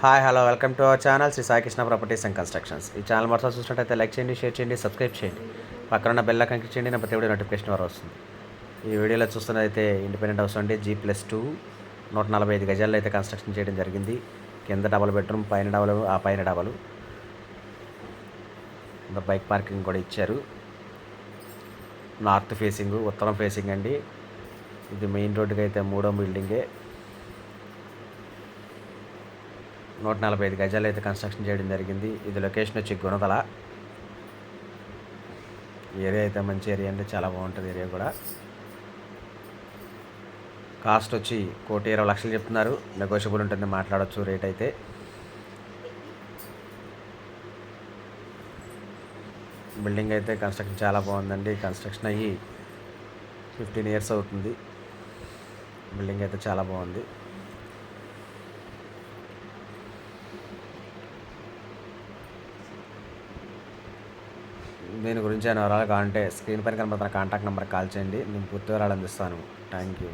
Hi hello welcome to our channel Shri Sai Krishna properties and constructions. ఈ channel మొదటి చూసినట్టయితే like చేయండి, షేర్ చేయండి, సబ్స్క్రైబ్ చేయండి. పక్కన ఉన్న బెల్ ఐకాన్ క్లిక్ చేయండి, నా ప్రతి వీడియో నోటిఫికేషన్ ద్వారా వస్తుంది. ఈ వీడియోలో చూస్తున్నదైతే ఇండిపెండెంట్ హౌస్ అండి. G+2 145 గజాల్లో అయితే కన్స్ట్రక్షన్ చేయడం జరిగింది. కింద డబల్ బెడ్రూమ్, పైన డబల్, ఆ పైన డబల్. ఇంకా బైక్ పార్కింగ్ కూడా ఇచ్చారు. నార్త్ ఫేసింగ్, ఉత్తరం ఫేసింగ్ అండి. ఇది మెయిన్ రోడ్డుకి అయితే 3వ బిల్డింగే. 145 గజాలు అయితే కన్స్ట్రక్షన్ చేయడం జరిగింది. ఇది లొకేషన్ వచ్చి గుణదల. ఏరియా అయితే మంచి ఏరియా అండి, చాలా బాగుంటుంది ఏరియా కూడా. కాస్ట్ వచ్చి 1,20,00,000 చెప్తున్నారు. నెగోషియబుల్ ఉంటుంది, మాట్లాడవచ్చు రేట్ అయితే. బిల్డింగ్ అయితే కన్స్ట్రక్షన్ చాలా బాగుందండి. కన్స్ట్రక్షన్ అయ్యి 15 ఇయర్స్ అవుతుంది. బిల్డింగ్ అయితే చాలా బాగుంది. దీని గురించి వివరాలు కావాలంటే స్క్రీన్ పైన కనబడుతున్న కాంటాక్ట్ నెంబర్కి కాల్ చేయండి. నేను పూర్తి వివరాలు అందిస్తాను. Thank you.